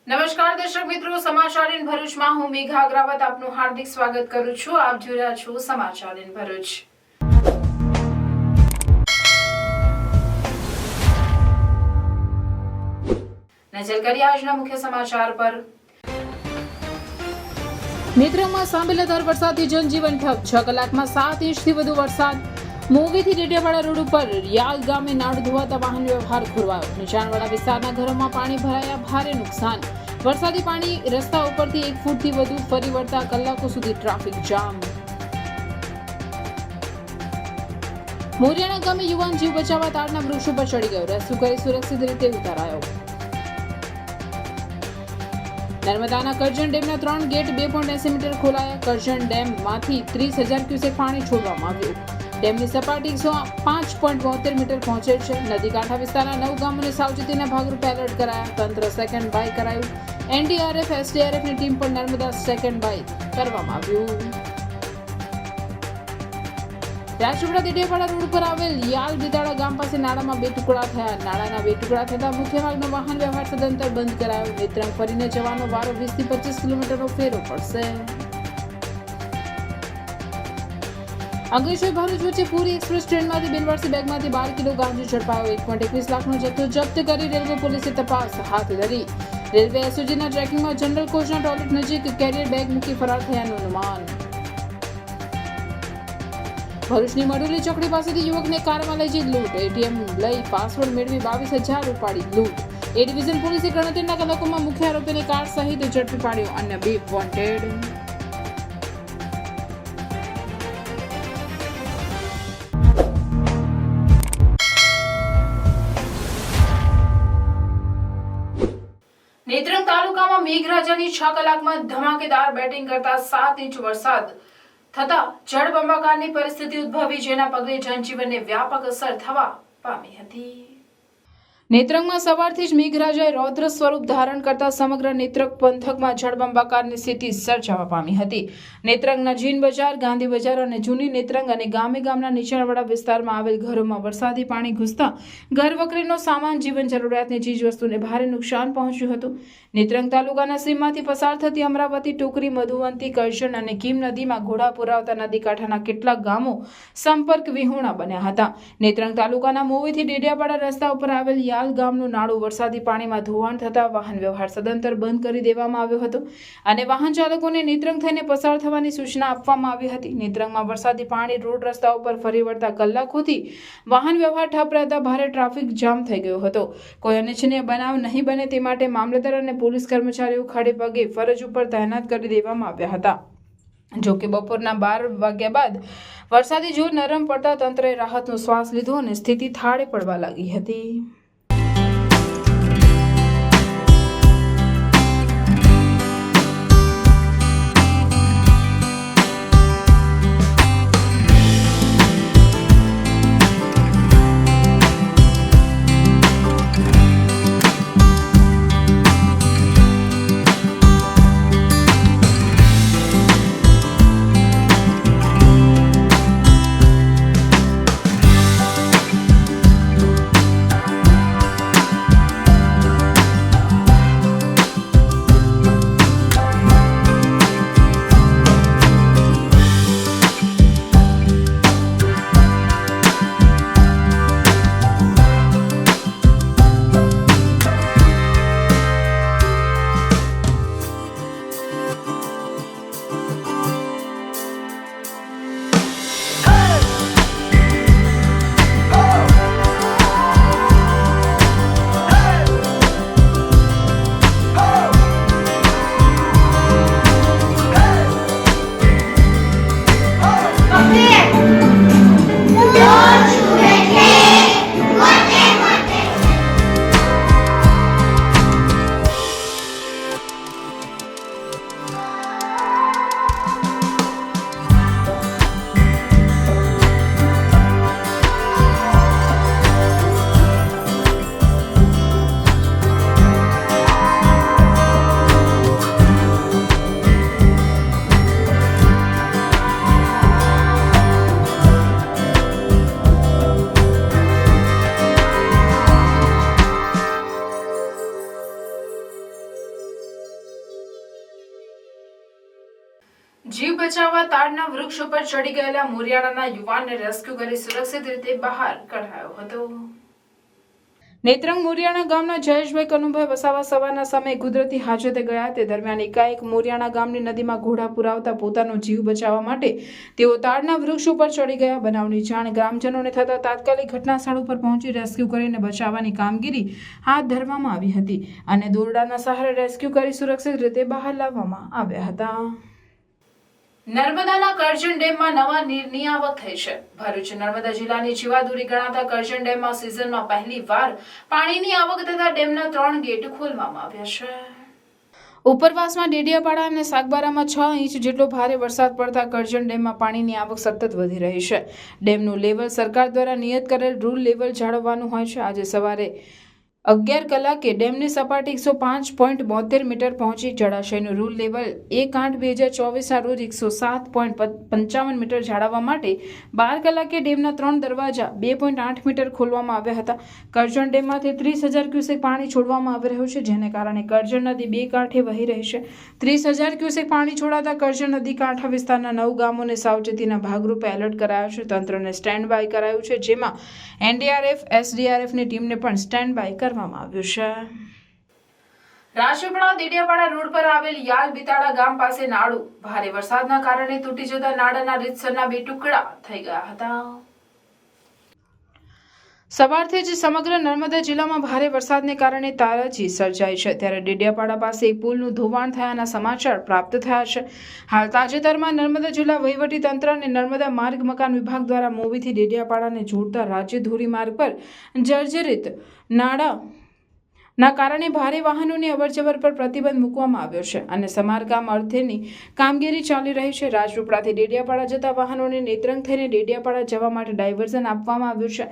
નમસ્કાર દર્શક મિત્રો, સમાચાર ઇન ભરૂચમાં હું મેઘા અગ્રવાલ આપનું હાર્દિક સ્વાગત કરું છું. આપ જોઈ રહ્યા છો સમાચાર ઇન ભરૂચ. નજર કરીએ આજના મુખ્ય સમાચાર પર. નેત્રંગમાં સાંભેલાધાર વરસાદથી જનજીવન ઠપ. 6 કલાકમાં 7 ઇંચથી વધુ વરસાદ. મોવીથી ડેડિયાપાડા રોડ ઉપર યાલ ગામે નાળું ધોવાતા વાહન વ્યવહાર ખોરવાયો. નીચાણવાળા વિસ્તારના ઘરોમાં પાણી ભરાયા, ભારે નુકસાન. વરસાદી પાણી રસ્તા ઉપરથી 1 ફૂટથી વધુ ફરી વળતા કલાકો સુધી ટ્રાફિક જામ. મોરિયાણા ગામે યુવાન જીવ બચાવવા તાડના વૃક્ષ ઉપર ચડી ગયો. રેસ્ક્યુ કરી સુરક્ષિત રીતે ઉતારાયો. નર્મદાના કરજણ ડેમના 3 ગેટ 2.80 મીટર ખોલાયા. કરજણ ડેમમાંથી 30,000 ક્યુસેક પાણી છોડવામાં આવ્યું. ડેમની સપાટી 105.72 મીટર પહોંચે છે. નદી કાંઠા વિસ્તારના 9 ગામોને સાવચેતીના ભાગરૂપે એલર્ટ કરાયા. તંત્ર સેકન્ડ બાય કરાયું. એનડીઆરએફ એસડીઆરએફની ટીમ પર નર્મદા સેકન્ડ બાય કરવામાં આવ્યું. રાજપીપળા દેડિયાપાડા રોડ પર આવેલ યાલ બિદાળા ગામ પાસે નાળામાં 2 ટુકડા થયા. નાળાના 2 ટુકડા થતા મુખ્ય માર્ગનો વાહન વ્યવહાર સદંતર બંધ કરાયો. નેત્રંગ ફરીને જવાનો વારો 20 થી 25 કિલોમીટરનો ફેરો પડશે. અંકલેશ્વર ભરૂચ વચ્ચે પૂરી એક્સપ્રેસ ટ્રેનમાંથી બિનવારસી બેગમાંથી 12 કિલો ગાંજો ઝડપાયો. 1.21 લાખનો જથ્થો જપ્ત કરી રેલવે પોલીસે તપાસ હાથ ધરી. રેલવે એસઓજીના ટ્રેકિંગમાં જનરલ કોચના ટોયલેટ નજીક કેરિયર બેગ મૂકી ફરાર થયાનું અનુમાન. ભરૂચની મડુલી ચોકડી પાસેથી યુવકને કારમાં લઈ જઈ લૂંટ. એટીએમ લઈ પાસવર્ડ મેળવી 22,000 ઉપાડી લૂંટ. એ ડિવિઝન પોલીસે ગણતરીના કલાકોમાં મુખ્ય આરોપીની કાર સહિત ઝડપી પાડ્યો. અન્ય 2 વોન્ટેડ. નેત્રંગ તાલુકામાં મેઘરાજાની 6 કલાકમાં ધમાકેદાર બેટિંગ કરતા 7 ઇંચ વરસાદ થતા જળબંબાકારની પરિસ્થિતિ ઉદ્ભવી, જેના પગલે જનજીવનને વ્યાપક અસર થવા પામી હતી. નેત્રંગમાં સવારથી જ મેઘરાજાએ રૌદ્ર સ્વરૂપ ધારણ કરતા સમગ્ર નેત્રંગ પંથકમાં જળબંબાકારની સ્થિતિ સર્જાવા પામી હતી. નેત્રંગના જીન બજાર, ગાંધી બજાર અને જૂની નેત્રંગ અને ગામે ગામના નીચાણવાળા વિસ્તારમાં આવેલ ઘરોમાં વરસાદી પાણી ઘૂસતા ઘરવકરીનો સામાન, જીવન જરૂરિયાતની ચીજવસ્તુને ભારે નુકસાન પહોંચ્યું હતું. નેત્રંગ તાલુકાના સીમમાંથી પસાર થતી અમરાવતી, ટોકરી, મધુવંતી, કરજણ અને કીમ નદીમાં ઘોડા પુરાવતા નદી કાંઠાના કેટલાક ગામો સંપર્ક વિહોણા બન્યા હતા. નેત્રંગ તાલુકાના મોવીથી ડેડિયાપાડા રસ્તા ઉપર આવેલ યાલ ગામનું નાળું વરસાદી પાણીમાં ધોવાણ થતા વાહન વ્યવહાર સદંતર બંધ કરી દેવામાં આવ્યો હતો અને વાહન ચાલકોને નેત્રંગ થઈને પસાર થવાની સૂચના આપવામાં આવી હતી. નેત્રંગમાં વરસાદી પાણી રોડ રસ્તા ઉપર ફરી વળતા કલાકોથી વાહન વ્યવહાર ઠપ રહેતા ભારે ટ્રાફિક જામ થઈ ગયો હતો. કોઈ અનિચ્છનીય બનાવ નહીં બને તે માટે મામલતદાર અને પોલીસ કર્મચારીઓ ખડે પગે ફરજ ઉપર તૈનાત કરી દેવામાં આવ્યા હતા. જો કે બપોરના 12 વાગ્યા બાદ વરસાદી જોર નરમ પડતા તંત્રએ રાહતનો શ્વાસ લીધો અને સ્થિતિ થાળે પડવા લાગી હતી. બચાવવા તાડના વૃક્ષ ઉપર ચડી ગયેલા મોરિયાણાના યુવાનને રેસ્ક્યુ કરી સુરક્ષિત રીતે બહાર કઢાયો હતો. નેત્રંગ મોરિયાણા ગામના જયેશભાઈ કનુભાઈ વસાવા સવારના સમયે કુદરતી હાજતે ગયા. તે દરમિયાન એકાએક મોરિયાણા ગામની નદીમાં ઘોડા પુરાવતા પોતાનો જીવ બચાવવા માટે તેઓ તાડના વૃક્ષ ઉપર ચડી ગયા. બનાવની જાણ ગ્રામજનોને થતા તાત્કાલિક ઘટના સ્થળ ઉપર પહોંચી રેસ્ક્યુ કરીને બચાવવાની કામગીરી હાથ ધરવામાં આવી હતી અને દોરડાના સહારે રેસ્ક્યુ કરી સુરક્ષિત રીતે બહાર લાવવામાં આવ્યા હતા. નર્મદાના કરજણ ડેમમાં નવા નીરની આવક થઈ છે. ભરૂચ નર્મદા જિલ્લાની જીવાદોરી ગણાતા કરજણ ડેમમાં સિઝનમાં પહેલી વાર પાણીની આવક થતા ડેમના 3 ગેટ ખોલવામાં આવ્યા છે. ઉપરવાસમાં ડેડિયાપાડા અને સાગબારામાં 6 ઇંચ જેટલો ભારે વરસાદ પડતા કરજણ ડેમમાં પાણીની આવક સતત વધી રહી છે. ડેમનું લેવલ સરકાર દ્વારા નિયત કરેલ રૂલ લેવલ જાળવવાનું હોય છે. આજે સવારે 11 કલાકે ડેમની સપાટી 105.72 મીટર પહોંચી. જળાશયનું રૂલ લેવલ 1/8/2024ના રોજ 107.55 મીટર જાળવવા માટે 12 કલાકે ડેમના 3 દરવાજા 2.8 મીટર ખોલવામાં આવ્યા હતા. કરજણ ડેમમાંથી 30,000 ક્યુસેક પાણી છોડવામાં આવી રહ્યું છે, જેને કારણે કરજણ નદી 2 કાંઠે વહી રહી છે. 30,000 ક્યુસેક પાણી છોડાતા કરજણ નદી કાંઠા વિસ્તારના 9 ગામોને સાવચેતીના ભાગરૂપે એલર્ટ કરાયો છે. તંત્રને સ્ટેન્ડ બાય કરાયું છે, જેમાં એનડીઆરએફ, એસડીઆરએફની ટીમને પણ સ્ટેન્ડ બાય કરવામાં આવ્યું છે. રાજપીપળા દેડિયાપાડા રોડ પર આવેલ યાલ બિતાડા ગામ પાસે નાળું ભારે વરસાદના કારણે તૂટી જતા નાળાના રીતસરના 2 ટુકડા થઈ ગયા હતા. સવારથી જ સમગ્ર નર્મદા જિલ્લામાં ભારે વરસાદને કારણે તારાજી સર્જાઈ છે. ત્યારે ડેડિયાપાડા પાસે એક પુલનું ધોવાણ થયાના સમાચાર પ્રાપ્ત થયા છે. હાલ તાજેતરમાં નર્મદા જિલ્લા વહીવટી તંત્ર અને નર્મદા માર્ગ મકાન વિભાગ દ્વારા મોવીથી ડેડિયાપાડાને જોડતા રાજ્ય ધોરીમાર્ગ પર જર્જરિત નાળાના કારણે ભારે વાહનોની અવરજવર પર પ્રતિબંધ મૂકવામાં આવ્યો છે અને સમારકામ અર્થેની કામગીરી ચાલી રહી છે. રાજપીપળાથી ડેડિયાપાડા જતા વાહનોને નેત્રંગ થઈને ડેડિયાપાડા જવા માટે ડાયવર્ઝન આપવામાં આવ્યું છે.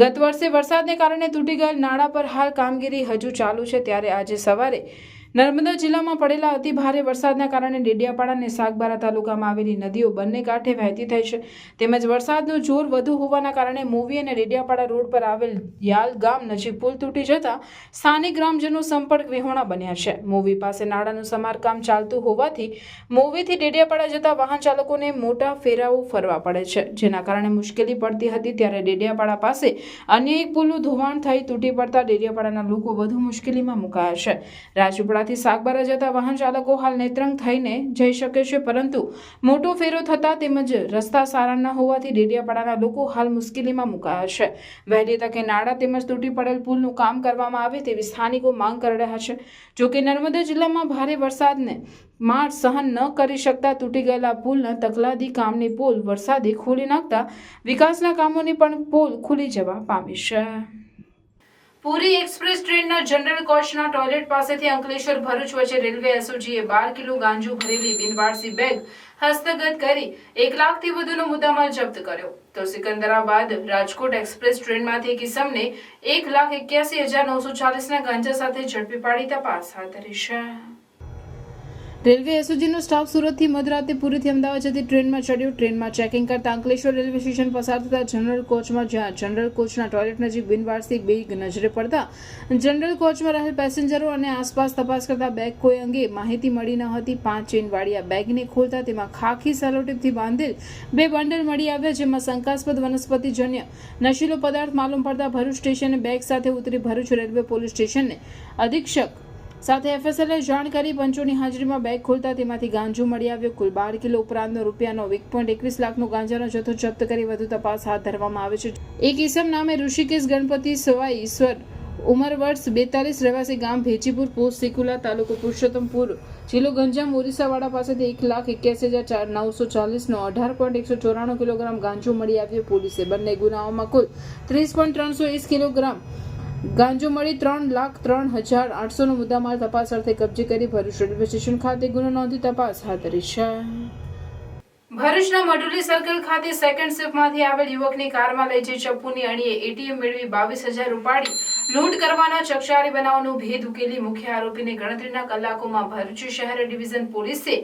ગત વર્ષે વરસાદને કારણે તૂટી ગયેલ નાળા પર હાલ કામગીરી હજુ ચાલુ છે. ત્યારે આજે સવારે નર્મદા જિલ્લામાં પડેલા અતિ ભારે વરસાદના કારણે ડેડિયાપાડા અને સાગબારા તાલુકામાં આવેલી નદીઓ બંને કાંઠે વહેતી થઈ છે. તેમજ વરસાદનું જોર વધુ હોવાના કારણે મોવી અને ડેડિયાપાડા રોડ પર આવેલ યાલ ગામ નજીક પુલ તૂટી જતા સ્થાનિક ગ્રામજનો સંપર્ક વિહોણા બન્યા છે. મોવી પાસે નાળાનું સમારકામ ચાલતું હોવાથી મોવીથી ડેડિયાપાડા જતા વાહન ચાલકોને મોટા ફેરાઓ ફરવા પડે છે, જેના કારણે મુશ્કેલી પડતી હતી. ત્યારે ડેડિયાપાડા પાસે અન્ય એક પુલનું ધોવાણ થઈ તૂટી પડતા ડેડિયાપાડાના લોકો વધુ મુશ્કેલીમાં મુકાયા છે. રાજપીપળાથી સાગબારા જતા વાહન ચાલકો હાલ નેત્રંગ થઈને જઈ શકે છે, પરંતુ મોટો ફેરો થતા તેમજ રસ્તા સારા ન હોવાથી ડેડિયાપાડાના લોકો હાલ મુશ્કેલીમાં મુકાયા છે. વહેલી તકે નાળા તેમજ તૂટી પડેલ પુલનું કામ કરવામાં આવે તેવી સ્થાનિકો માંગ કરી રહ્યા છે. જોકે નર્મદા જિલ્લામાં ભારે વરસાદને માર સહન ન કરી શકતા તૂટી ગયેલા પુલના તકલાદી કામની પોલ વરસાદે ખોલી નાખતા વિકાસના કામોની પણ પોલ ખુલી જવા પામી છે. પૂરી એક્સપ્રેસ ટ્રેનના જનરલ કોચના ટોયલેટ પાસેથી અંકલેશ્વર ભરૂચ વચ્ચે રેલવે એસઓજીએ 12 કિલો ગાંજો ભરેલી બિનવારસી બેગ હસ્તગત કરી 1 લાખથી વધુનો મુદ્દામાલ જપ્ત કર્યો. તો સિકંદરાબાદ રાજકોટ એક્સપ્રેસ ટ્રેનમાંથી એક ઇસમને 1,81,940ના ગાંજા સાથે ઝડપી પાડી તપાસ હાથ ધરી છે. રેલવે એસઓજીનો સ્ટાફ સુરતથી મધરાતે પુરીથી અમદાવાદ જતી ટ્રેનમાં ચડ્યો. ટ્રેનમાં ચેકિંગ કરતા અંકલેશ્વર રેલવે સ્ટેશન પસાર થતા જનરલ કોચમાં જ્યાં જનરલ કોચના ટોયલેટ નજીક બિનવારસી બેગ નજરે પડતા જનરલ કોચમાં રહેલ પેસેન્જરો અને આસપાસ તપાસ કરતા બેગ કોઈ અંગે માહિતી મળી ન હતી. 5 ચેનવાળી આ બેગને ખોલતા તેમાં ખાખી સેલોટેપથી બાંધેલ 2 બંડલ મળી આવ્યા, જેમાં શંકાસ્પદ વનસ્પતિજન્ય નશીલો પદાર્થ માલુમ પડતા ભરૂચ સ્ટેશને બેગ સાથે ઉતરી ભરૂચ રેલવે પોલીસ સ્ટેશનને અધિક્ષક સાથે એફએસએલએ જાણ કરી પંચોની હાજરીમાં બેગ ખોલતા તેમાંથી ગાંજો મળી આવ્યો. કુલ 12 કિલો ઉપરાંતનો રૂપિયાનો 1.21 લાખનો ગાંજાનો જથ્થો જપ્ત કરી વધુ તપાસ હાથ ધરવામાં આવે છે. એક ઇસમ નામે ઋષિકેશ ગણપતિ સવાઈ ઈશ્વર, ઉંમર વર્ષ 42, રહેવાસી ગામ ભેચીપુર, પોસ્ટ સિકુલા, તાલુકો પુરુષોત્તમપુર, જિલ્લો ગંજામ, ઓરિસ્સાવાડા પાસેથી 1,81,940નો 18.194 કિલોગ્રામ ગાંજો મળી આવ્યો. પોલીસે બંને ગુનાઓમાં કુલ 30.320 કિલોગ્રામ ગાંજો મળી 3,03,800નો મુદ્દામાલ તપાસ અર્થે કબજે કરી ભરૂચ રેલવે સ્ટેશન ખાતે ગુનો નોંધી તપાસ હાથ ધરી છે. ભરૂચના મડુલી સર્કલ ખાતે સેકન્ડ શિફ્ટમાંથી આવેલ યુવકની કારમાં લઈ જઈ ચપ્પુની અણીએ એટીએમ મેળવી 22,000 ઉપાડી લૂંટ કરવાના ચકચારી બનાવનો ભેદ ઉકેલી મુખ્ય આરોપીને ગણતરીના કલાકોમાં ભરૂચ શહેર ડિવિઝન પોલીસે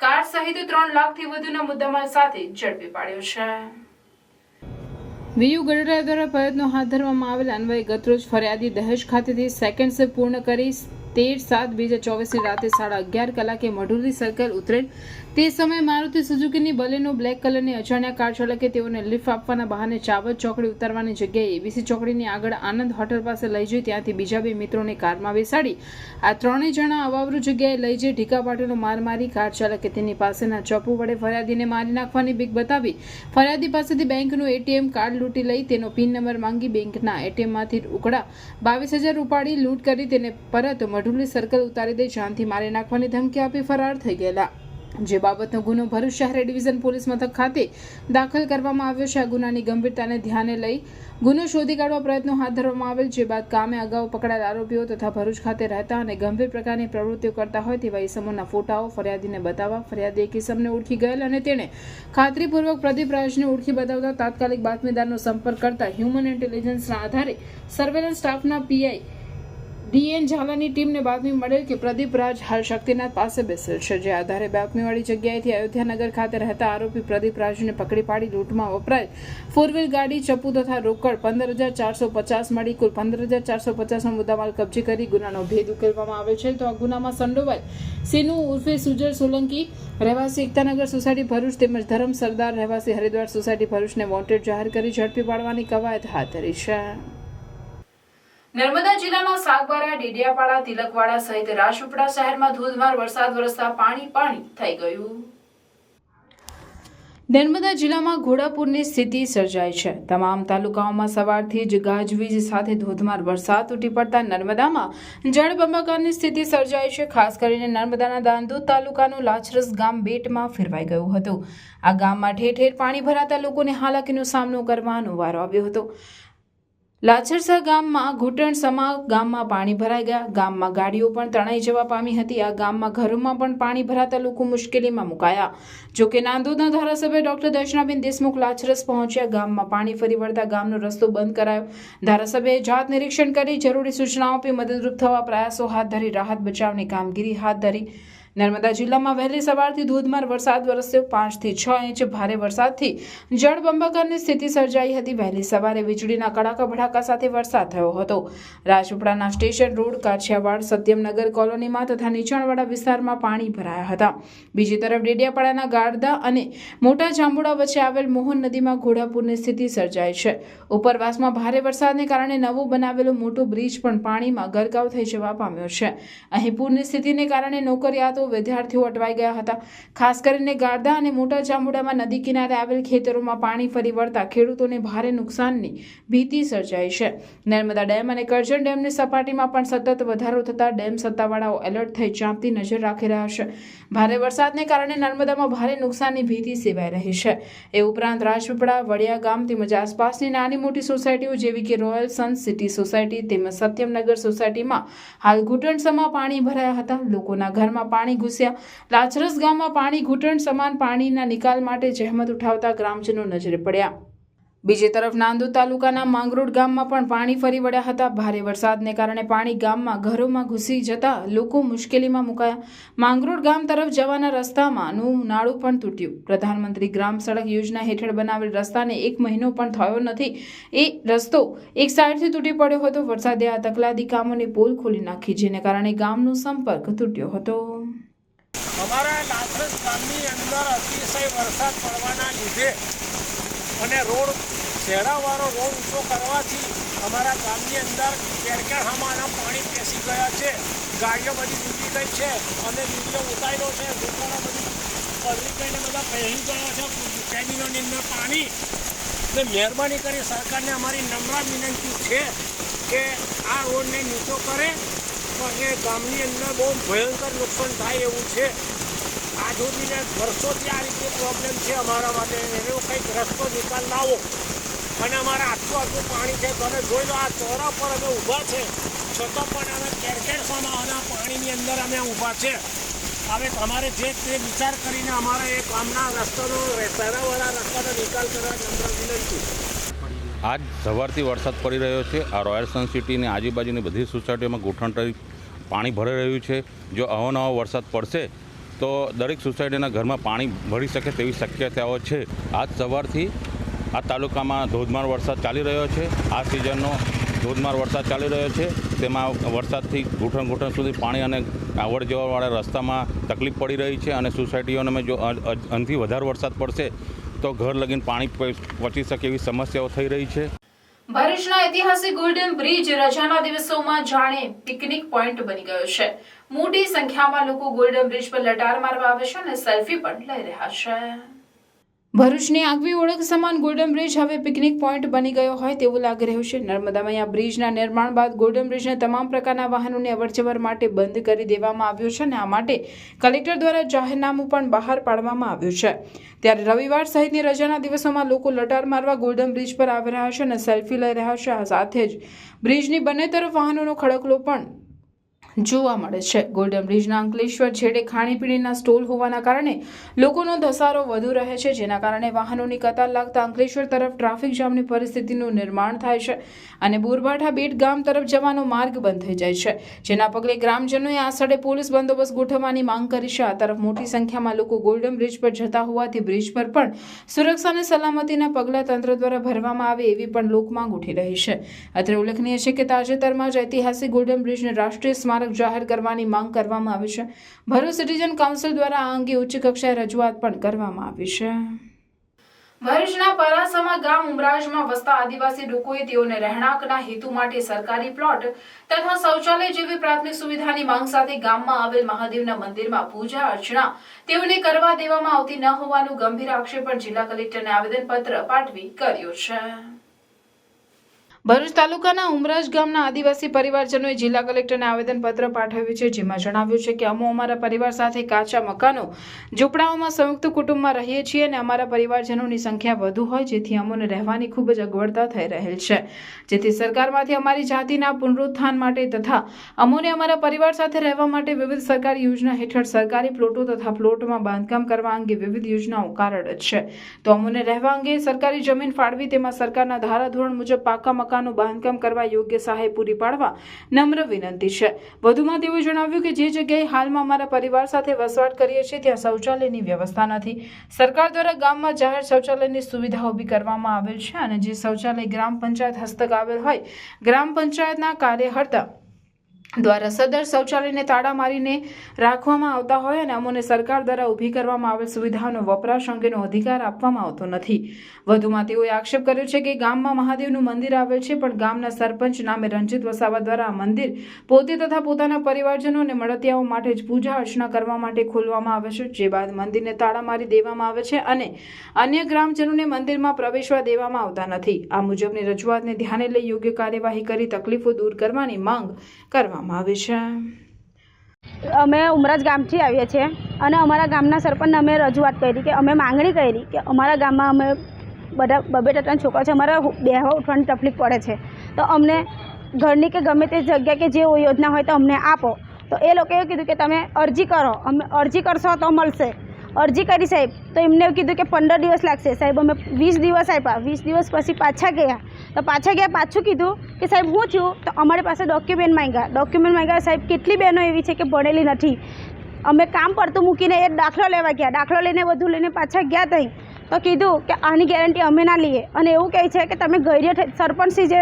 કાર સહિત 3 લાખથી વધુના મુદ્દામાલ સાથે ઝડપી પાડ્યો છે. વીયુ ગઢડા દ્વારા પ્રયત્નો હાથ ધરવામાં આવેલ અન્વયે ગતરોજ ફરિયાદી દહેજ ખાતેથી સેકન્ડ શિફ્ટ પૂર્ણ કરી 13/7/2024 રાતે 11:30 કલાકે મઢુલી સર્કલ ઉતરેલ તે સમયે મારુતિ સુઝુકીની બલેનો બ્લેક કલરની અજાણ્યા કાર ચાલકે તેઓને લિફ્ટ આપવાના બહાને ચાવત ચોકડી ઉતારવાની જગ્યાએ એબીસી ચોકડીની આગળ આનંદ હોટલ પાસે લઈ જઈ ત્યાંથી બીજા 2 મિત્રોને કારમાં બેસાડી આ 3 જણા અવાવરૂ જગ્યાએ લઈ જઈ ઢીકાપાટીનો માર મારી કાર ચાલકે તેની પાસેના ચપ્પુ વડે ફરિયાદીને મારી નાખવાની બીક બતાવી ફરિયાદી પાસેથી બેંકનું એટીએમ કાર્ડ લૂંટી લઈ તેનો પિન નંબર માંગી બેંકના એટીએમમાંથી ઉકળા 22,000 ઉપાડી લૂંટ કરી તેને પરત મઢુલી સર્કલ ઉતારી દઈ જાનથી મારી નાખવાની ધમકી આપી ફરાર થઈ ગયેલા, જે બાબતનો ગુનો ભરૂચ શહેર ડિવિઝન પોલીસ મથક ખાતે દાખલ કરવામાં આવ્યો છે। આ ગુનાની ગંભીરતાને ધ્યાને લઈ ગુનો શોધી કાઢવા પ્રયત્નો હાથ ધરવામાં આવેલ, જે બાદ કામે અગાઉ પકડાયેલ આરોપીઓ તથા ભરૂચ ખાતે રહેતા અને ગંભીર પ્રકારની પ્રવૃત્તિઓ કરતા હોય તેવા ઇસમોના ફોટાઓ ફરિયાદીને બતાવવા ફરિયાદી એક ઇસમને ઓળખી ગયેલ અને તેણે ખાતરીપૂર્વક પ્રદીપ રાજને ઓળખી બતાવતા તાત્કાલિક બાતમીદારનો સંપર્ક કરતા હ્યુમન ઇન્ટેલિજન્સના આધારે સર્વેલન્સ સ્ટાફના પીઆઈ ડીએન ઝાલાની ટીમને બાતમી મળેલ કે પ્રદીપ રાજ હાલ શક્તિનાથ પાસે બેસેલ છે, જે આધારે બાતમીવાળી જગ્યાએથી અયોધ્યાનગર ખાતે રહેતા આરોપી પ્રદીપ રાજને પકડી પાડી લૂંટમાં વપરાયેલ 4 વ્હીલ ગાડી, ચપ્પુ તથા રોકડ 15,450 મળી કુલ 15,450નો મુદ્દામાલ કબજે કરી ગુનાનો ભેદ ઉકેલવામાં આવેલ છે। તો આ ગુનામાં સંડોવાયેલ સીનુ ઉર્ફે સુજર સોલંકી રહેવાસી એકતાનગર સોસાયટી ભરૂચ તેમજ ધરમ સરદાર રહેવાસી હરિદ્વાર સોસાયટી ભરૂચને વોન્ટેડ જાહેર કરી ઝડપી પાડવાની કવાયત હાથ ધરી છે। નર્મદા જિલ્લાના સાગબારા, ડેડિયાપાડા, તિલકવાડા સહિત રાજપીપળા શહેરમાં ધોધમાર વરસાદ વરસતા પાણી થઈ ગયું। નર્મદા જિલ્લામાં ઘોડાપૂરની સ્થિતિ સર્જાઈ છે। તમામ તાલુકાઓમાં સવારથી જ ગાજવીજ સાથે ધોધમાર વરસાદ તૂટી પડતા નર્મદામાં જળબંબાકારની સ્થિતિ સર્જાઈ છે। ખાસ કરીને નર્મદાના દાંદોદ તાલુકાનું લાછરસ ગામ બેટમાં ફેરવાઈ ગયું હતું। આ ગામમાં ઠેર ઠેર પાણી ભરાતા લોકોને હાલાકીનો સામનો કરવાનો વારો આવ્યો હતો। લાછરસા ગામમાં ઘૂંટણસમા ગામમાં પાણી ભરાઈ ગયા, ગામમાં ગાડીઓ પણ તણાઈ જવા પામી હતી। આ ગામમાં ઘરોમાં પણ પાણી ભરાતા લોકો મુશ્કેલીમાં મુકાયા। જોકે નાંદોદના ધારાસભ્ય ડોક્ટર દર્શનાબેન દેશમુખ લાછરસ પહોંચ્યા, ગામમાં પાણી ફરી વળતા ગામનો રસ્તો બંધ કરાયો। ધારાસભ્યએ જાત નિરીક્ષણ કરી જરૂરી સૂચનાઓ આપી મદદરૂપ થવા પ્રયાસો હાથ ધરી રાહત બચાવની કામગીરી હાથ ધરી। નર્મદા જિલ્લામાં વહેલી સવારથી ધોધમાર વરસાદ વરસ્યો। 5 થી 6 ઇંચ ભારે વરસાદથી જળબંબાકારની સ્થિતિ સર્જાઈ હતી। વહેલી સવારે વીજળીના કડાકા ભડાકા સાથે વરસાદ થયો હતો। રાજપીપળાના સ્ટેશન રોડ, કાછિયાવાડ, સત્યમનગર કોલોનીમાં તથા નીચાણવાળા વિસ્તારમાં પાણી ભરાયા હતા। બીજી તરફ ડેડિયાપાડાના ગાળદા અને મોટા જાંબુડા વચ્ચે આવેલ મોહન નદીમાં ઘોડાપૂરની સ્થિતિ સર્જાઈ છે। ઉપરવાસમાં ભારે વરસાદને કારણે નવો બનાવેલો મોટો બ્રિજ પણ પાણીમાં ગરકાવ થઈ જવા પામ્યો છે। અહીં પૂરની સ્થિતિને કારણે નોકરિયાતો વિદ્યાર્થીઓ અટવાઈ ગયા હતા। ખાસ કરીને ગાળદા અને મોટા જાંબુડામાં નદી કિનારે આવેલ ખેતરોમાં પાણી ફરી વળતા ખેડૂતોને ભારે નુકસાનની ભીતિ સર્જાઈ છે। નર્મદા ડેમ અને કરજણ ડેમની સપાટીમાં પણ સતત વધારો થતા ડેમ સત્તાવાળાઓ એલર્ટ થઈ ચાંપતી નજર રાખી રહ્યા છે। ભારે વરસાદને કારણે નર્મદામાં ભારે નુકસાનની ભીતિ સેવાઈ રહી છે। એ ઉપરાંત રાજપીપળા, વડિયા ગામ તેમજ આસપાસની નાની મોટી સોસાયટીઓ જેવી કે રોયલ સન સિટી સોસાયટી તેમજ સત્યમનગર સોસાયટીમાં હાલ ઘૂંટણસમા પાણી ભરાયા હતા। લોકોના ઘરમાં પાણી ઘૂસ્યા। લાછરસ ગામમાં પાણી ઘૂંટણ સમાન પાણીના નિકાલ માટે જહેમત ઉઠાવતા ગ્રામજનો નજરે પડ્યા। બીજી તરફ નાંદોદ તાલુકાના માંગરોળ ગામમાં પણ પાણી ફરી વળ્યા હતા। ભારે વરસાદને કારણે પાણી ગામમાં ઘરોમાં ઘૂસી જતા લોકો મુશ્કેલીમાં મુકાયા। માંગરોળ ગામ તરફ જવાના રસ્તામાંનું નાળું પણ તૂટ્યું। પ્રધાનમંત્રી ગ્રામ સડક યોજના હેઠળ બનાવેલ રસ્તાને 1 મહિનો પણ થયો નથી, એ રસ્તો એક સાઈડથી તૂટી પડ્યો હતો। વરસાદે આ તકલાદી કામોની પોલ ખોલી નાખી, જેને કારણે ગામનો સંપર્ક તૂટ્યો હતો। અમારા લાછરસ ગામની અંદર અતિશય વરસાદ પડવાના લીધે અને શેડાવાળો રોડ ઊંચો કરવાથી અમારા ગામની અંદર કેરકેરહામાના પાણી પેસી ગયા છે। ગાડીઓ બધી તૂટી ગઈ છે અને વિડીયો ઉતાર્યો છે। દુકાનો બધી પલળી ગઈને બધા પહેરી ગયા છે કેબિનોની અંદર પાણી। એટલે મહેરબાની કરી સરકારને અમારી નમ્ર વિનંતી છે કે આ રોડને નીચો કરે, પણ એ ગામની અંદર બહુ ભયંકર નુકસાન થાય એવું છે। આ જોડીને વર્ષોથી આ રીતે પ્રોબ્લેમ છે અમારા માટે, એનો કંઈક રસ્તો નિકાલ લાવો। અને અમારા આટલું પાણી છે, તમે જોઈ લો, આ ચોરા પર અમે ઊભા છે, છતાં પણ અમે કેરકેરસાના પાણીની અંદર અમે ઊભા છે। હવે તમારે જે તે વિચાર કરીને અમારા એ ગામના રસ્તાનો શહેરાવાળા રસ્તાનો નિકાલ કરવા નમ્ર વિનંતી। આજ સવારથી વરસાદ પડી રહ્યો છે। આ રોયલ સન સિટીની આજુબાજુની બધી સોસાયટીઓમાં ઘૂંટણ પાણી ભરાઈ રહ્યું છે। જો અવનવો વરસાદ પડશે તો દરેક સોસાયટીના ઘરમાં પાણી ભરી શકે તેવી શક્યતાઓ છે। આજ સવારથી આ તાલુકામાં ધોધમાર વરસાદ ચાલી રહ્યો છે। આ સિઝનનો ધોધમાર વરસાદ ચાલી રહ્યો છે। તેમાં વરસાદથી ઘૂંટણ સુધી પાણી અને આવડ જવાવાળા રસ્તામાં તકલીફ પડી રહી છે અને સોસાયટીઓને જો અંતથી વધારે વરસાદ પડશે તો ઘર લગીને પાણી પહોંચી શકે એવી સમસ્યાઓ થઈ રહી છે. ભરૂચના ઐતિહાસિક ગોલ્ડન બ્રિજ રજાના દિવસોમાં જાણે પિકનિક પોઈન્ટ બની ગયો છે. મોટી સંખ્યામાં લોકો ગોલ્ડન બ્રિજ પર લટાર મારવા આવે છે અને સેલ્ફી પણ લઈ રહ્યા છે. ભરૂચની આગવી ઓળખ સમાન ગોલ્ડન બ્રિજ હવે પિકનિક પોઈન્ટ બની ગયો હોય તેવું લાગી રહ્યું છે. નર્મદામાં બ્રિજના નિર્માણ બાદ ગોલ્ડન બ્રિજને તમામ પ્રકારના વાહનોને અવરજવર માટે બંધ કરી દેવામાં આવ્યું છે અને આ માટે કલેક્ટર દ્વારા જાહેરનામું પણ બહાર પાડવામાં આવ્યું છે. ત્યારે રવિવાર સહિતની રજાના દિવસોમાં લોકો લટાર મારવા ગોલ્ડન બ્રિજ પર આવી રહ્યા છે અને સેલ્ફી લઈ રહ્યા છે. આ સાથે જ બ્રિજની બંને તરફ વાહનોનો ખડકલો પણ જોવા મળે છે. ગોલ્ડન બ્રિજના અંકલેશ્વર છેડે ખાણીપીણીના સ્ટોલ હોવાના કારણે લોકોનો ધસારો વધુ રહે છે, જેના કારણે વાહનોની કતાર લાગતા અંકલેશ્વર તરફ ટ્રાફિક જામની પરિસ્થિતિનું નિર્માણ થાય છે અને બોરભાઠા બેટ ગામ તરફ જવાનો માર્ગ બંધ થઈ જાય છે, જેના પગલે ગ્રામજનોએ આ સ્થળે પોલીસ બંદોબસ્ત ગોઠવવાની માંગ કરી છે. આ તરફ મોટી સંખ્યામાં લોકો ગોલ્ડન બ્રિજ પર જતા હોવાથી બ્રિજ પર પણ સુરક્ષા અને સલામતીના પગલાં તંત્ર દ્વારા ભરવામાં આવે એવી પણ લોકમાંગ ઉઠી રહી છે. અત્રે ઉલ્લેખનીય છે કે તાજેતરમાં જ ઐતિહાસિક ગોલ્ડન બ્રિજને રાષ્ટ્રીય સ્મારક જાહેર કરવાની માંગ કરવામાં આવી છે. ભરૂચ સિટીઝન કાઉન્સિલ દ્વારા આ અંગે ઉચ્ચ કક્ષાએ રજૂઆત પણ કરવામાં આવી છે. ભરૂચના પરાસમા ગામ ઉમરાજમાં વસતા આદિવાસી લોકોએ તેઓને રહેણાંકના હેતુ માટે સરકારી પ્લોટ તથા શૌચાલય જેવી પ્રાથમિક સુવિધાની માંગ સાથે ગામમાં આવેલ મહાદેવના મંદિરમાં પૂજા અર્ચના તેઓને કરવા દેવામાં આવતી ન હોવાનું ગંભીર આક્ષેપ પણ જિલ્લા કલેક્ટરને આવેદનપત્ર પાઠવી કર્યો છે. ભરૂચ તાલુકાના ઉમરાજ ગામના આદિવાસી પરિવારજનોએ જિલ્લા કલેક્ટરને આવેદનપત્ર પાઠવ્યું છે, જેમાં જણાવ્યું છે કે અમે અમારા પરિવાર સાથે કાચા મકાનો ઝૂંપડાઓમાં સંયુક્ત કુટુંબમાં રહીએ છીએ અને અમારા પરિવારજનોની સંખ્યા વધુ હોય, જેથી અમને રહેવાની ખૂબ જ અગવડતા થઈ રહેલ છે. જેથી સરકારમાંથી અમારી જાતિના પુનરુત્થાન માટે તથા અમોને અમારા પરિવાર સાથે રહેવા માટે વિવિધ સરકારી યોજના હેઠળ સરકારી પ્લોટો તથા પ્લોટમાં બાંધકામ કરવા અંગે વિવિધ યોજનાઓ કાર્યરત છે. તો અમોને રહેવા અંગે સરકારી જમીન ફાળવી તેમાં સરકારના ધારાધોરણ મુજબ પાકા મકાનનું બાંધકામ કરવા યોગ્ય સહાય પૂરી પાડવા નમ્ર વિનંતી છે. વધુમાં તેઓએ જણાવ્યું કે જે જગ્યાએ હાલમાં અમારા પરિવાર સાથે વસવાટ કરીએ છીએ ત્યાં શૌચાલયની વ્યવસ્થા નથી. સરકાર દ્વારા ગામમાં જાહેર શૌચાલયની સુવિધા ઊભી કરવામાં આવેલ છે અને જે શૌચાલય ગ્રામ પંચાયત હસ્તક આવેલ હોય, ગ્રામ પંચાયતના કાર્યકર્તા દ્વારા સદર શૌચાલયને તાળા મારીને રાખવામાં આવતા હોય અને અમોને સરકાર દ્વારા ઊભી કરવામાં આવેલ સુવિધાનો વપરાશ અંગેનો અધિકાર આપવામાં આવતો નથી. વધુમાં તેઓએ આક્ષેપ કર્યો છે કે ગામમાં મહાદેવનું મંદિર આવેલ છે, પણ ગામના સરપંચ નામે રંજીત વસાવા દ્વારા આ મંદિર પોતે તથા પોતાના પરિવારજનો અને મળતિયાઓ માટે જ પૂજા અર્ચના કરવા માટે ખોલવામાં આવે છે, જે બાદ મંદિરને તાળા મારી દેવામાં આવે છે અને અન્ય ગ્રામજનોને મંદિરમાં પ્રવેશવા દેવામાં આવતા નથી. આ મુજબની રજૂઆતને ધ્યાને લઈ યોગ્ય કાર્યવાહી કરી તકલીફો દૂર કરવાની માંગ કરવામાં આવી છે. અમે ઉમરાજ ગામથી આવીએ છીએ અને અમારા ગામના સરપંચને અમે રજૂઆત કરી કે અમે માંગણી કરી કે અમારા ગામમાં અમે બધા બબે ટટાના છોકરા છે, અમારે બેહવા ઉઠવાની તકલીફ પડે છે, તો અમને ઘરની કે ગમે તે જગ્યા કે જે યોજના હોય તો અમને આપો. તો એ લોકોએ કીધું કે તમે અરજી કરો, અમે અરજી કરશો તો મળશે. અરજી કરી સાહેબ, તો એમને એવું કીધું કે 15 દિવસ લાગશે. સાહેબ અમે 20 દિવસ આપ્યા, 20 દિવસ પછી પાછા ગયા, તો પાછું કીધું કે સાહેબ હું થયું, તો અમારી પાસે ડોક્યુમેન્ટ માંગ્યા. સાહેબ કેટલી બહેનો એવી છે કે ભણેલી નથી. અમે કામ પડતું મૂકીને એ દાખલો લેવા ગયા, દાખલો લઈને બધું લઈને પાછા ગયા ત્યાં, તો કીધું કે આની ગેરંટી અમે ના લઈએ. અને એવું કહે છે કે તમે સરપંચશ્રી જે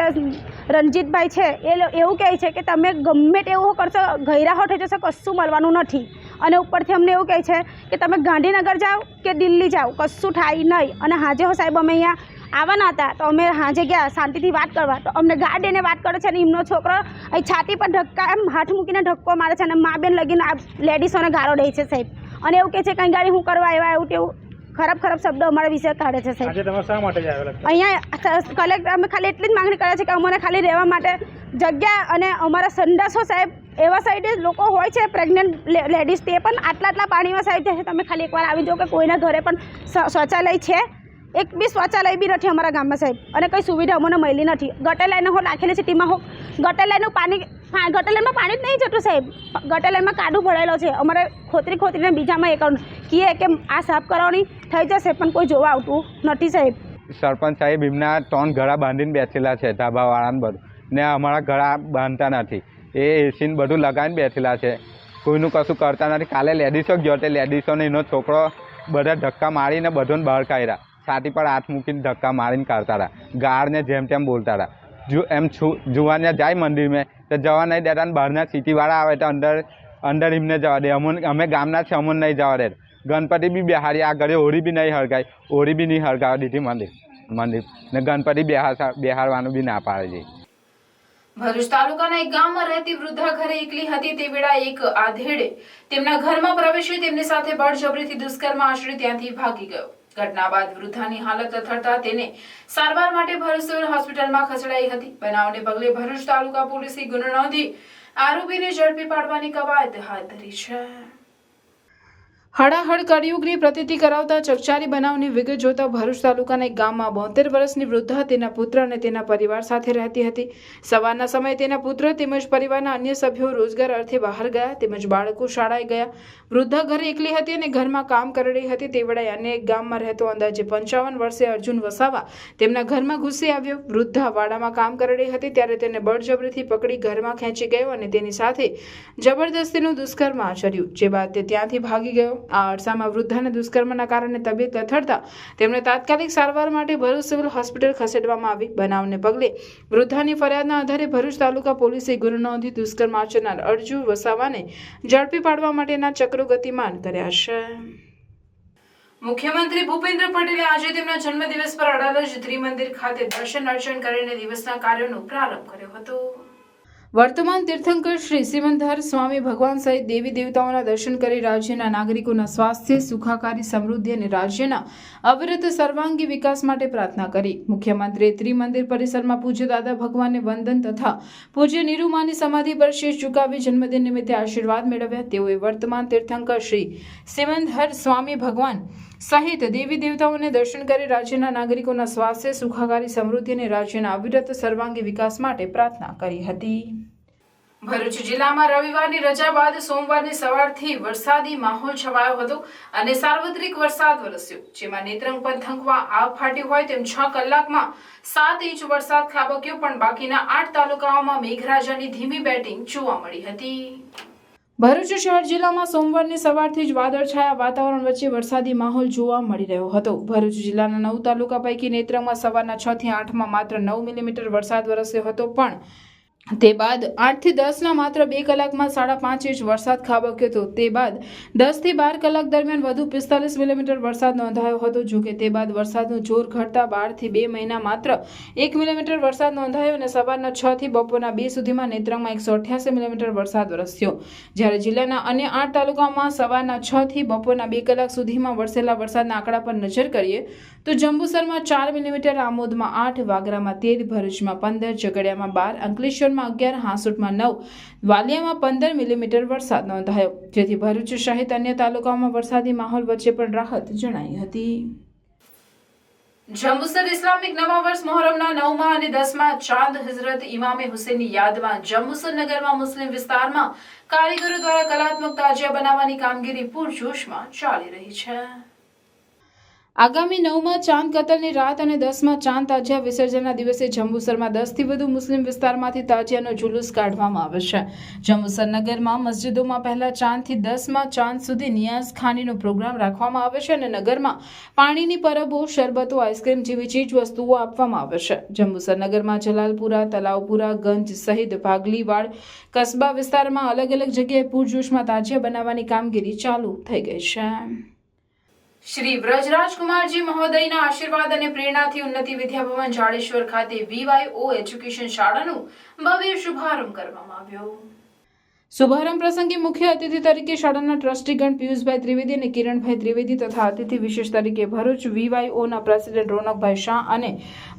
રણજીતભાઈ છે એ એવું કહે છે કે તમે ગમે તે એવું કરશો, ગૈરાહો થઈ જશો, કશું મળવાનું નથી. અને ઉપરથી અમને એવું કહે છે કે તમે ગાંધીનગર જાઓ કે દિલ્હી જાઓ, કશું થાય નહીં. અને હાજે હો સાહેબ અમે અહીંયા આવવાના હતા, તો અમે હાજે ગયા શાંતિથી વાત કરવા, તો અમને ગાર્ડ એને વાત કરે છે અને એમનો છોકરો અહીં છાતી પર ધક્કા એમ હાથ મૂકીને ધક્કો મારે છે અને મા બેન લગીને લેડીઝોને ગાળો દે છે સાહેબ. અને એવું કહે છે કંઈ ગાડી હું કરવા આવ્યા, એવું તેવું ખરાબ શબ્દો અમારા વિશે કાઢે છે સાહેબ. અહીંયા કલેક્ટર અમે ખાલી એટલી જ માંગણી કરે છે કે અમને ખાલી રહેવા માટે જગ્યા અને અમારા સંડાસો સાહેબ એવા સાઈડે લોકો હોય છે પ્રેગ્નન્ટ લેડીઝ, તે પણ આટલા પાણીમાં સાહેબ જશે. તમે ખાલી એકવાર આવી જાઓ કે કોઈના ઘરે પણ શૌચાલય છે, એક બી શૌચાલય બી નથી અમારા ગામમાં સાહેબ. અને કંઈ સુવિધા અમને મળી નથી. ગટર લાઈનો હો નાખેલી છે, તેમાં હો ગટર લાઈનમાં પાણી જ નહીં જતું સાહેબ. ગટર લાઈનમાં કાદવ ભરેલો છે. અમારે ખોતરીને બીજામાં એ કરવાનું કહીએ કે આ સાફ કરવાની થઈ જશે, પણ કોઈ જોવા આવતું નથી સાહેબ. સરપંચ સાહેબ એમના 3 ગળા બાંધીને બેઠેલા છે, ધાબાવાળાને બધું, ને અમારા ગળા બાંધતા નથી. એ એસીને બધું લગાવીને બેઠેલા છે, કોઈનું કશું કરતા નથી. કાલે લેડીઝો ગયો, તે લેડીઝોને એનો છોકરો બધા ધક્કા મારીને બધોને બહાર કાઢ્યા, છાતી પર હાથ મૂકીને ધક્કા મારીને કાઢતા હતા, ગાળને જેમ તેમ બોલતા હતા. જો એમ જુવાનિયા જાય મંદિરમાં તો જવા નહીં દેતા અને બહારના સિટીવાળા આવે તો અંદર એમને જવા દે. અમે ગામના છે, અમને નહીં જવા દે. ગણપતિ બી બેહારી આ ઘરે હોળી બી નહીં હળગાઈ, હોળી બી નહીં હળગાવા દીધી મંદિર ને ગણપતિ બેહારવાનું બી ના પાડે છે. ભરૂચ તાલુકાના એક ગામમાં રહેતી વૃદ્ધા ઘરે એકલી હતી તે વેળાએ એક આધેડે તેમના ઘરમાં પ્રવેશી તેમની સાથે બળજબરીથી દુષ્કર્મ આચરી ત્યાંથી ભાગી ગયો. ઘટના બાદ વૃદ્ધાની હાલત લથડતા તેને સારવાર માટે ભરૂચ સિવિલ હોસ્પિટલમાં ખસેડાઈ હતી. બનાવને પગલે ભરૂચ તાલુકા પોલીસે ગુનો નોંધી આરોપીને ઝડપી પાડવાની કવાયત હાથ ધરી છે. હડાહડ કળિયુગની પ્રતીતિ કરાવતા ચકચારી બનાવની વિગત જોતા ભરૂચ તાલુકાના એક ગામમાં 72 વર્ષની વૃદ્ધા તેના પુત્ર અને તેના પરિવાર સાથે રહેતી હતી. સવારના સમયે તેના પુત્ર તેમજ પરિવારના અન્ય સભ્યો રોજગાર અર્થે બહાર ગયા તેમજ બાળકો શાળાએ ગયા. વૃદ્ધા ઘરે એકલી હતી અને ઘરમાં કામ કરી રહી હતી તે વેળાએ અન્ય એક ગામમાં રહેતો અંદાજે 55 વર્ષીય અર્જુન વસાવા તેમના ઘરમાં ઘૂસી આવ્યો. વૃદ્ધા વાડામાં કામ કરી રહી હતી ત્યારે તેને બળજબરીથી પકડી ઘરમાં ખેંચી ગયો અને તેની સાથે જબરદસ્તીનું દુષ્કર્મ આચર્યું, જે બાદ તે ત્યાંથી ભાગી ગયો. આ અરસામાં વૃદ્ધાને દુષ્કર્મના કારણે તબિયત લથડતા તેમને તાત્કાલિક સારવાર માટે ભરૂચ સિવિલ હોસ્પિટલ ખસેડવામાં આવી. બનાવને પગલે વૃદ્ધાની ફરિયાદના આધારે ભરૂચ તાલુકા પોલીસે ગુનો નોંધી દુષ્કર્મ આચરનાર અર્જુન વસાવાને ઝડપી પાડવા માટેના ચક્રો ગતિમાન કર્યા છે. મુખ્યમંત્રી ભૂપેન્દ્ર પટેલે આજે તેમના જન્મદિવસ પર અડાલજ ત્રિમંદિર ખાતે દર્શન અર્ચન કરીને દિવસના કાર્યોનો પ્રારંભ કર્યો હતો. વર્તમાન તીર્થંકર શ્રી સિમંદર સ્વામી ભગવાન સહિત દેવી દેવતાઓના દર્શન કરી રાજ્યના નાગરિકોના સ્વાસ્થ્ય, સુખાકારી, સમૃદ્ધિ અને રાજ્યના અવિરત સર્વાંગી વિકાસ માટે પ્રાર્થના કરી. મુખ્યમંત્રીએ ત્રિમંદિર પરિસરમાં પૂજ્ય દાદા ભગવાનને વંદન તથા પૂજ્ય નીરુમાની સમાધિ પર શીશ ઝુકાવી જન્મદિન નિમિત્તે આશીર્વાદ મેળવ્યા. તેઓએ વર્તમાન તીર્થંકર શ્રી સિમંદર સ્વામી ભગવાન સહિત દેવી દેવતાઓને દર્શન કરી રાજ્યના નાગરિકોના સ્વાસ્થ્ય, સુખાકારી, સમૃદ્ધિ અને રાજ્યના અવિરત સર્વાંગી વિકાસ માટે પ્રાર્થના કરી હતી. ભરૂચ જિલ્લામાં રવિવારની રજા બાદ સોમવારની સવારથી વરસાદી માહોલ છવાયો હતો અને સાર્વત્રિક વરસાદ વરસ્યો, જેમાં નેત્રંગ પંથકમાં આગ ફાટી હોય તેમ 6 કલાકમાં 7 ઇંચ વરસાદ ખાબક્યો, પણ બાકીના 8 તાલુકાઓમાં મેઘરાજાની ધીમી બેટિંગ જોવા મળી હતી. ભરૂચ શહેર જિલ્લામાં સોમવારની સવારથી જ વાદળછાયા વાતાવરણ વચ્ચે વરસાદી માહોલ જોવા મળી રહ્યો હતો. ભરૂચ જિલ્લાના 9 તાલુકા પૈકી નેત્રંગમાં સવારના 6 થી 8માં માત્ર 9 મિલીમીટર વરસાદ વરસ્યો હતો, પણ તે બાદ 8 થી 10ના માત્ર 2 કલાકમાં 5.5 ઇંચ વરસાદ ખાબક્યો હતો. તે બાદ 10 થી 12 કલાક દરમિયાન વધુ 45 મિલીમીટર વરસાદ નોંધાયો હતો. જોકે તે બાદ વરસાદનું જોર ઘટતા 12 થી 2 મહિના માત્ર 1 મિલીમીટર વરસાદ નોંધાયો અને સવારના 6 થી બપોરના 2 સુધીમાં નેત્રંગમાં 188 મિલીમીટર વરસાદ વરસ્યો. જ્યારે જિલ્લાના અન્ય 8 તાલુકામાં સવારના 6 થી બપોરના 2 કલાક સુધીમાં વરસેલા વરસાદના આંકડા પર નજર કરીએ તો જંબુસરમાં 4 મિલીમીટર, આમોદમાં 8, વાગરામાં 13, ભરૂચમાં 15, ઝઘડિયામાં 12, અંકલેશ્વરમાં 11, હાંસોટમાં 9, વાલિયામાં 15 મિલીમીટર વરસાદ નોંધાયો, જેથી ભરૂચ સહિત અન્ય તાલુકાઓમાં વરસાદી માહોલ વચ્ચે પણ રાહત જણાઈ હતી. જંબુસર ઇસ્લામિક નવા વર્ષ મોહરમના 9મા અને 10મા ચાંદ હઝરત ઇમામે હુસૈનની યાદમાં જંબુસર નગરમાં મુસ્લિમ વિસ્તારમાં કારીગરો દ્વારા કલાત્મક તાજિયા બનાવવાની કામગીરી પૂરજોશમાં ચાલી રહી છે. આગામી 9મા ચાંદ કતલની રાત અને 10મા ચાંદ તાજિયા વિસર્જનના દિવસે જંબુસરમાં 10 થી વધુ મુસ્લિમ વિસ્તારમાંથી તાજિયાનો જુલુસ કાઢવામાં આવે છે. જંબુસર નગરમાં મસ્જિદોમાં પહેલા ચાંદથી 10મા ચાંદ સુધી નિયાઝ ખાનીનો પ્રોગ્રામ રાખવામાં આવે છે અને નગરમાં પાણીની પરબો, શરબતો, આઈસ્ક્રીમ જેવી ચીજ વસ્તુઓ આપવામાં આવે છે. જંબુસર નગરમાં જલાલપુરા, તલાવપુરા, ગંજ સહિત ભાગલીવાડ કસ્બા વિસ્તારમાં અલગ અલગ જગ્યાએ પૂરજોશમાં તાજિયા બનાવવાની કામગીરી ચાલુ થઈ ગઈ છે. શ્રી વ્રજરાજકુમારજી મહોદયના આશીર્વાદ અને પ્રેરણાથી ઉન્નતિ વિદ્યાભવન જાડેશ્વર ખાતે VYO એજ્યુકેશન શાળાનું ભવ્ય શુભારંભ કરવામાં આવ્યો. શુભારંભ પ્રસંગે મુખ્ય અતિથિ તરીકે શાળાના ટ્રસ્ટીગણ પિયુષભાઈ ત્રિવેદી અને કિરણભાઈ ત્રિવેદી તથા અતિથિ વિશેષ તરીકે ભરૂચ VYOના પ્રેસિડેન્ટ રોનકભાઈ શાહ અને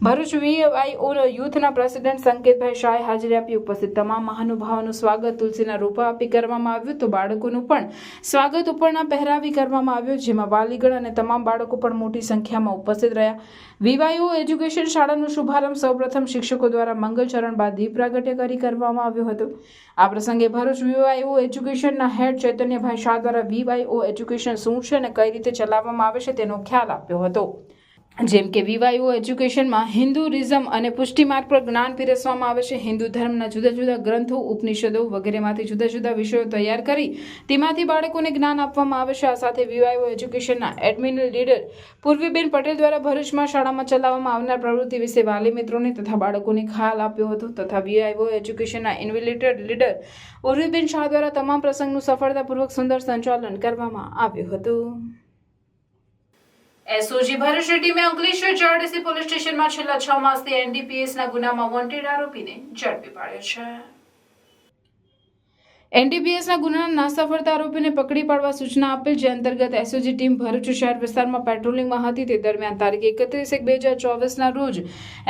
ભરૂચ VYO યુથના પ્રેસિડેન્ટ સંકેતભાઈ શાહે હાજરી આપી. ઉપસ્થિત તમામ મહાનુભાવોનું સ્વાગત તુલસીના રોપા આપી કરવામાં આવ્યું, તો બાળકોનું પણ સ્વાગત ઉપરના પહેરાવી કરવામાં આવ્યું, જેમાં વાલીગણ અને તમામ બાળકો પણ મોટી સંખ્યામાં ઉપસ્થિત રહ્યા. VYO એજ્યુકેશન શાળાનો શુભારંભ સૌપ્રથમ શિક્ષકો દ્વારા મંગલચરણ બાદ દીપ પ્રાગટ્ય કરી કરવામાં આવ્યો હતો. આ પ્રસંગે ભરૂચ VYO એજ્યુકેશનના હેડ ચૈતન્યભાઈ શાહ દ્વારા VYO એજ્યુકેશન શું છે અને કઈ રીતે ચલાવવામાં આવે છે તેનો ખ્યાલ આપ્યો હતો. જેમ કે VYO એજ્યુકેશનમાં હિન્દુઇઝમ અને પુષ્ટિ માર્ગ પર જ્ઞાન પીરસવામાં આવે છે. હિન્દુ ધર્મના જુદા જુદા ગ્રંથો, ઉપનિષદો વગેરેમાંથી જુદા જુદા વિષયો તૈયાર કરી તેમાંથી બાળકોને જ્ઞાન આપવામાં આવે છે. આ સાથે VYO એજ્યુકેશનના એડમિન લીડર પૂર્વીબેન પટેલ દ્વારા ભરૂચમાં શાળામાં ચલાવવામાં આવનાર પ્રવૃત્તિ વિશે વાલી મિત્રોને તથા બાળકોને ખ્યાલ આપ્યો હતો તથા VYO એજ્યુકેશનના ઇન્વિલેટેડ લીડર પૂર્વીબેન શાહ દ્વારા તમામ પ્રસંગનું સફળતાપૂર્વક સુંદર સંચાલન કરવામાં આવ્યું હતું. એસઓજી ભરૂચ ટીમે અંકલેશ્વર JRDC પોલીસ સ્ટેશનમાં છેલ્લા 6 માસથી NDPSના ગુનામાં વોન્ટેડ આરોપીને ઝડપી પાડ્યો છે. NDPSના ગુનાના નાસફળતા આરોપીને પકડી પાડવા સૂચના આપેલ, જે અંતર્ગત એસઓજી ટીમ ભરૂચ શહેર વિસ્તારમાં પેટ્રોલિંગમાં હતી. તે દરમિયાન તારીખ 31/1/2024ના રોજ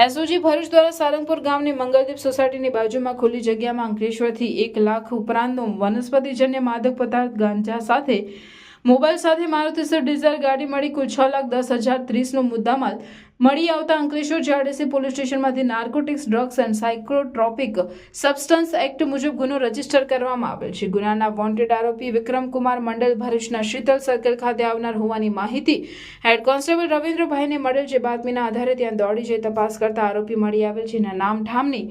એસઓજી ભરૂચ દ્વારા સારંગપુર ગામની મંગલદીપ સોસાયટીની બાજુમાં ખુલ્લી જગ્યામાં અંકલેશ્વરથી 1 લાખ ઉપરાંતનો વનસ્પતિજન્ય માદક પદાર્થ ગાંજા સાથે મોબાઈલ સાથે મારુતિ સ્વિફ્ટ ડિઝાયર ગાડી મળી કુલ 6,10,030નો મુદ્દામાલ મળી આવતા અંકલેશ્વર JRDC પોલીસ સ્ટેશનમાંથી narcotics, drugs and psychotropic substance act મુજબ ગુનો રજીસ્ટર કરવામાં આવેલ છે. ગુનાના વોન્ટેડ આરોપી વિક્રમકુમાર મંડલ ભરૂચના શીતલ સર્કલ ખાતે આવનાર હોવાની માહિતી હેડ કોન્સ્ટેબલ રવિન્દ્રભાઈને મળેલ, જે બાતમીના આધારે ત્યાં દોડી જઈ તપાસ કરતા આરોપી મળી આવેલ, જેના નામ ઠામની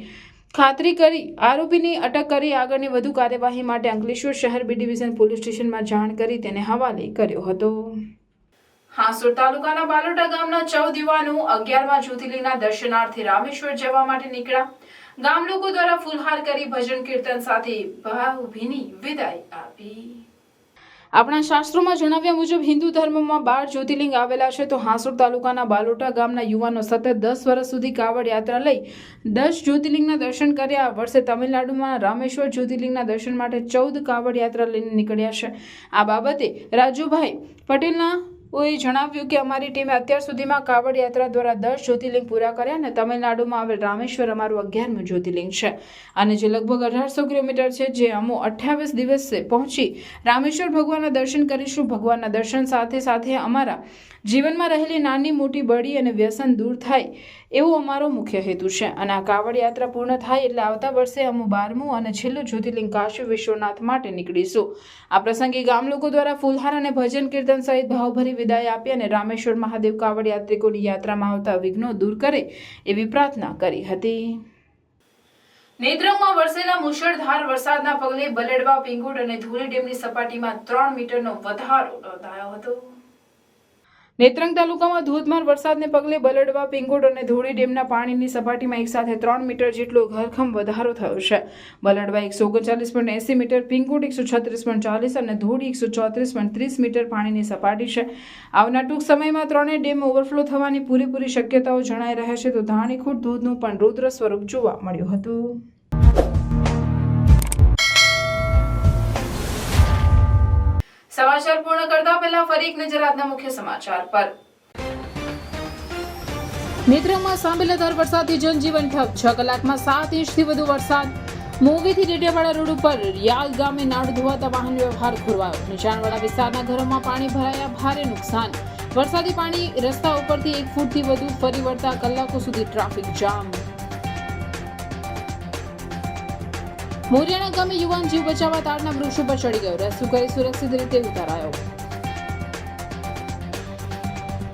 ખાતરી કરી આરોપીની અટક કરી આગળની વધુ કાર્યવાહી માટે અંકલેશ્વર શહેર B ડિવિઝન પોલીસ સ્ટેશનમાં જાણ કરી તેને હવાલે કર્યો હતો. હાંસોડ તાલુકાના બાલોટા ગામના 14 યુવાનો 11મા જ્યોતિર્લિંગના દર્શનાર્થે રામેશ્વર જવા માટે નીકળ્યા. ગામ લોકો દ્વારા ફૂલહાર કરી ભજન કીર્તન સાથે ભાવભીની વિદાય આપી. આપણા શાસ્ત્રોમાં જણાવ્યા મુજબ હિન્દુ ધર્મમાં 12 જ્યોતિર્લિંગ આવેલા છે, તો હાંસોડ તાલુકાના બાલોટા ગામના યુવાનો સતત 10 વર્ષ સુધી કાવડ યાત્રા લઈ 10 જ્યોતિર્લિંગના દર્શન કર્યા. આ વર્ષે તમિલનાડુમાં રામેશ્વર જ્યોતિર્લિંગના દર્શન માટે 14 કાવડ યાત્રા લઈને નીકળ્યા છે. આ બાબતે રાજુભાઈ પટેલના જણાવ્યું કે અમારી ટીમે અત્યાર સુધીમાં કાવડ યાત્રા દ્વારા 10 જ્યોતિર્લિંગ પૂરા કર્યા અને તમિલનાડુમાં આવેલ રામેશ્વર અમારું 11મું જ્યોતિર્લિંગ છે અને જે લગભગ 1800 કિલોમીટર છે, જે અમો 28 દિવસે પહોંચી રામેશ્વર ભગવાનના દર્શન કરીશું. ભગવાનના દર્શન સાથે સાથે અમારા જીવનમાં રહેલી નાની મોટી બળી અને વ્યસન દૂર થાય એવો અમારો મુખ્ય હેતુ છે અને આ કાવડ યાત્રા પૂર્ણ થાય એટલે આવતા વર્ષે અમુ 12મું અને છેલ્લું જ્યોતિર્લિંગ કાશી વિશ્વનાથ માટે નીકળીશું. આ પ્રસંગે ગામ લોકો દ્વારા ફૂલહાર અને ભજન કીર્તન સહિત ભાવભરી વિદાય આપી અને રામેશ્વર મહાદેવ કાવડ યાત્રિકોની યાત્રામાં આવતા વિઘ્નો દૂર કરે એવી પ્રાર્થના કરી હતી. નેત્રંગમાં વરસેલા મુશળધાર વરસાદના પગલે બલેડવા, પિંગુડ અને ધોરી ડેમની સપાટીમાં 3 મીટરનો વધારો નોંધાયો હતો. નેત્રંગ તાલુકામાં ધોધમાર વરસાદને પગલે બલડવા, પિંગોડ અને ધોળી ડેમના પાણીની સપાટીમાં એકસાથે 3 મીટર જેટલો ઘરખમ વધારો થયો છે. બલડવા 139.80 મીટર, પિંગોડ 136.40 અને ધોળી 134.30 મીટર પાણીની સપાટી છે. આવનાર ટૂંક સમયમાં ત્રણેય ડેમ ઓવરફ્લો થવાની પૂરેપૂરી શક્યતાઓ જણાઈ રહે છે, તો ધાણીખૂટ ધોધનું પણ રૌદ્ર સ્વરૂપ જોવા મળ્યું હતું. સમાચાર પૂર્ણ કરતા પહેલા ફરી એક નજર આજના મુખ્ય સમાચાર પર. નેત્રંગમાં સાંભેલાધાર વરસાદથી જનજીવન ઠપ. 6 કલાકમાં 7 ઇંચથી વધુ વરસાદ. મોવીથી ડેડિયાવાડા રોડ ઉપર યાલ ગામે નાળું ધોવાતા વાહન વ્યવહાર ખોરવાયો. નીચાણવાળા વિસ્તારના ઘરોમાં પાણી ભરાયા, ભારે નુકસાન. વરસાદી પાણી રસ્તા ઉપરથી 1 ફૂટથી વધુ ફરી વળતા કલાકો સુધી ટ્રાફિક જામ. મોરિયાણા ગામે યુવાન જીવ બચાવવા તાડના વૃક્ષ ઉપર ચડી ગયો. રેસ્ક્યુ કરી સુરક્ષિત રીતે ઉતારાયો.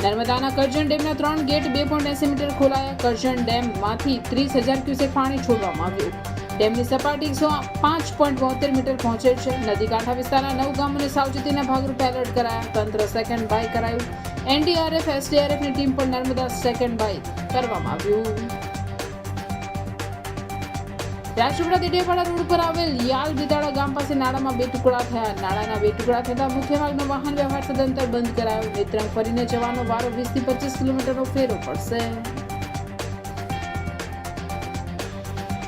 નર્મદાના કરજણ ડેમના 3 ગેટ 2.80 મીટર ખોલાયા. કરજણ ડેમમાંથી 30,000 ક્યુસેક પાણી છોડવામાં આવ્યું. ડેમની સપાટી 105.72 મીટર પહોંચેલ છે. નદી કાંઠા વિસ્તારના 9 ગામોને સાવચેતીના ભાગરૂપે એલર્ટ કરાયા. તંત્ર સેકન્ડ બાય કરાયું. NDRF, SDRFની ટીમ પણ નર્મદા સેકન્ડ બાય કરવામાં આવ્યું. રાજપીપળા દેડિયાપાડા રોડ પર આવેલ યાલ બિદાડા ગામ પાસે નાળામાં 2 ટુકડા થયા. નાળાના 2 ટુકડા થતા મુખ્ય માર્ગનો વાહન વ્યવહાર સદંતર બંધ કરાયો. નેત્રંગ ફરીને જવાનો વારો 20 થી 25 કિલોમીટરનો ફેરો પડશે.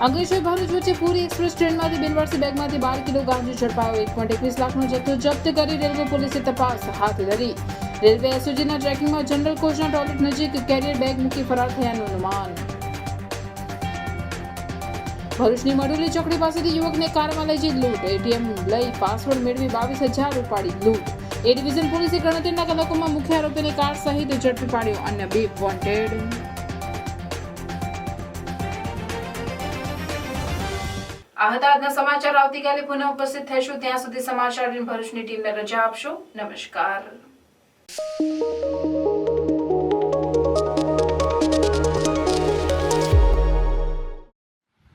અંકલેશ્વર ભરૂચ વચ્ચે પૂરી એક્સપ્રેસ ટ્રેનમાંથી બિનવારસી બેગમાંથી 12 કિલો ગાંજો ઝડપાયો. 1.21 લાખનો જથ્થો જપ્ત કરી રેલવે પોલીસે તપાસ હાથ ધરી. રેલવે એસઓજીના ટ્રેકિંગમાં જનરલ કોચના ટોયલેટ નજીક કેરિયર બેગ મૂકી ફરાર થયાનું અનુમાન. ભરૂચની મડુલી ચોકડી પાસેથી યુવકને કારમાં લઈ જઈ લૂંટ. ATM લઈ પાસવર્ડ મેળવી 22,000 ઉપાડી લૂંટ. એ ડિવિઝન પોલીસે ગણતરીના કલાકોમાં મુખ્ય આરોપીને કાર સહિત ઝડપી પાડ્યો. અન્ય 2 વોન્ટેડ. આ હતા આજના સમાચાર. આવતીકાલે પુનઃ ઉપસ્થિત થઈશું. ત્યાં સુધી સમાચાર ભરૂચની ટીમને રજા આપશો. નમસ્કાર.